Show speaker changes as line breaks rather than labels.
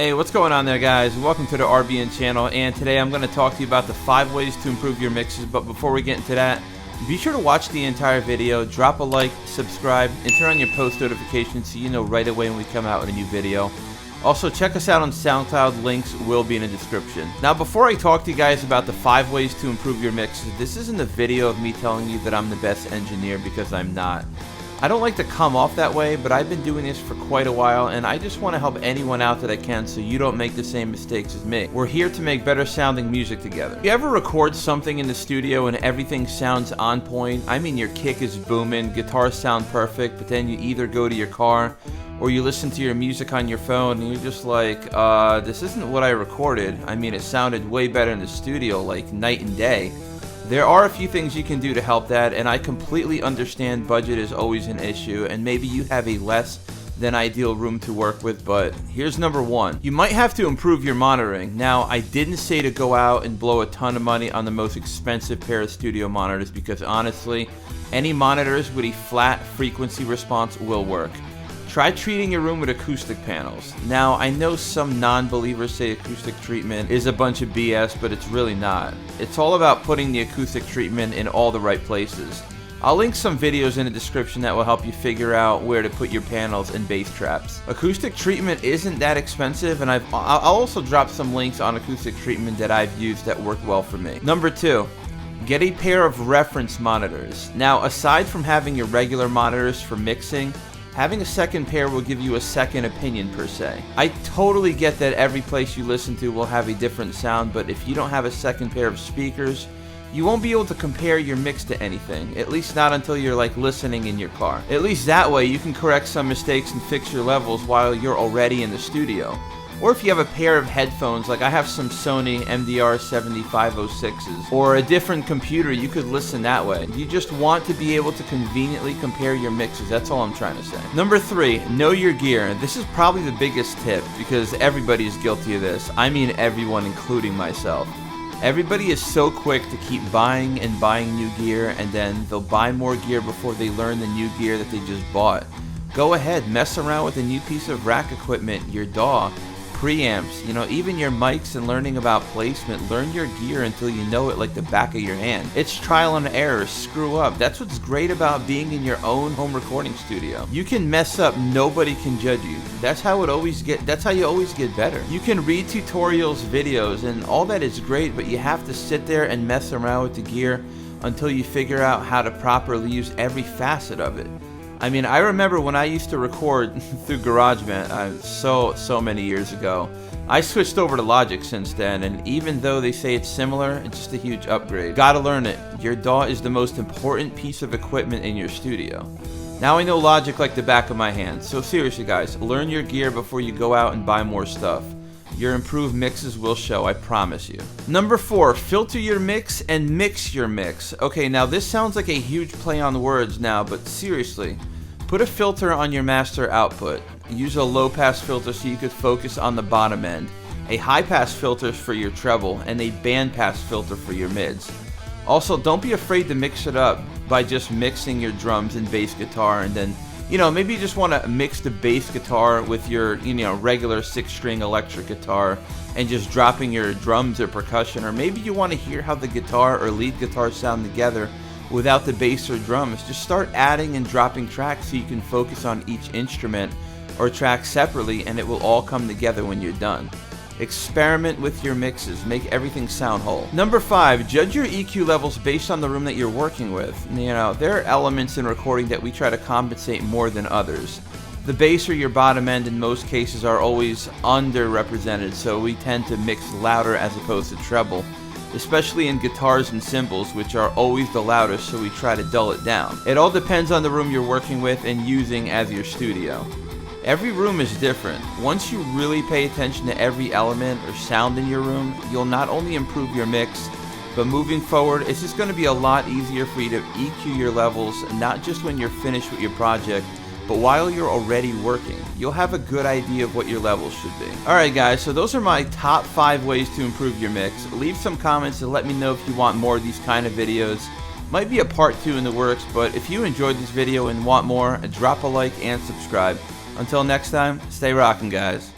Hey, what's going on there, guys? Welcome to the RBN channel, and today I'm going to talk to you about the 5 ways to improve your mixes. But before we get into that, be sure to watch the entire video, drop a like, subscribe, and turn on your post notifications so you know right away when we come out with a new video. Also, check us out on SoundCloud, links will be in the description. Now, before I talk to you guys about the 5 ways to improve your mixes, this isn't a video of me telling you that I'm the best engineer, because I'm not. I don't like to come off that way, but I've been doing this for quite a while, and I just want to help anyone out that I can so you don't make the same mistakes as me. We're here to make better sounding music together. You ever record something in the studio and everything sounds on point? I mean, your kick is booming, guitars sound perfect, but then you either go to your car or you listen to your music on your phone and you're just like, this isn't what I recorded. I mean, it sounded way better in the studio, like night and day. There are a few things you can do to help that, and I completely understand budget is always an issue, and maybe you have a less than ideal room to work with, but here's number 1. You might have to improve your monitoring. Now, I didn't say to go out and blow a ton of money on the most expensive pair of studio monitors, because honestly, any monitors with a flat frequency response will work. Try treating your room with acoustic panels. Now, I know some non-believers say acoustic treatment is a bunch of BS, but it's really not. It's all about putting the acoustic treatment in all the right places. I'll link some videos in the description that will help you figure out where to put your panels and bass traps. Acoustic treatment isn't that expensive, and I'll also drop some links on acoustic treatment that I've used that worked well for me. Number 2. Get a pair of reference monitors. Now, aside from having your regular monitors for mixing, having a second pair will give you a second opinion per se. I totally get that every place you listen to will have a different sound, but if you don't have a second pair of speakers, you won't be able to compare your mix to anything, at least not until you're like listening in your car. At least that way you can correct some mistakes and fix your levels while you're already in the studio. Or if you have a pair of headphones, like I have some Sony MDR 7506s, or a different computer, you could listen that way. You just want to be able to conveniently compare your mixes, that's all I'm trying to say. Number 3, know your gear. This is probably the biggest tip, because everybody is guilty of this. I mean everyone, including myself. Everybody is so quick to keep buying and buying new gear, and then they'll buy more gear before they learn the new gear that they just bought. Go ahead, mess around with a new piece of rack equipment, your DAW, preamps, even your mics, and learning about placement. Learn your gear until you know it like the back of your hand. It's trial and error, screw up. That's what's great about being in your own home recording studio. You can mess up, nobody can judge you. That's how you always get better. You can read tutorials, videos, and all that is great, but you have to sit there and mess around with the gear until you figure out how to properly use every facet of it. I mean, I remember when I used to record through GarageBand so many years ago. I switched over to Logic since then, and even though they say it's similar, it's just a huge upgrade. Gotta learn it. Your DAW is the most important piece of equipment in your studio. Now I know Logic like the back of my hand, so seriously guys, learn your gear before you go out and buy more stuff. Your improved mixes will show, I promise you. Number 4, filter your mix and mix your mix. Okay, now this sounds like a huge play on words now, but seriously, put a filter on your master output. Use a low pass filter so you could focus on the bottom end, a high pass filter for your treble, and a band pass filter for your mids. Also, don't be afraid to mix it up by just mixing your drums and bass guitar, and then maybe you just want to mix the bass guitar with your, regular 6-string electric guitar and just dropping your drums or percussion, or maybe you want to hear how the guitar or lead guitar sound together without the bass or drums. Just start adding and dropping tracks so you can focus on each instrument or track separately, and it will all come together when you're done. Experiment with your mixes, make everything sound whole. Number 5, judge your EQ levels based on the room that you're working with. There are elements in recording that we try to compensate more than others. The bass or your bottom end in most cases are always underrepresented, so we tend to mix louder as opposed to treble, especially in guitars and cymbals, which are always the loudest, so we try to dull it down. It all depends on the room you're working with and using as your studio. Every room is different. Once you really pay attention to every element or sound in your room, you'll not only improve your mix, but moving forward, it's just going to be a lot easier for you to EQ your levels, not just when you're finished with your project, but while you're already working. You'll have a good idea of what your levels should be. Alright guys, so those are my top 5 ways to improve your mix. Leave some comments and let me know if you want more of these kind of videos. Might be a part 2 in the works, but if you enjoyed this video and want more, drop a like and subscribe. Until next time, stay rockin', guys.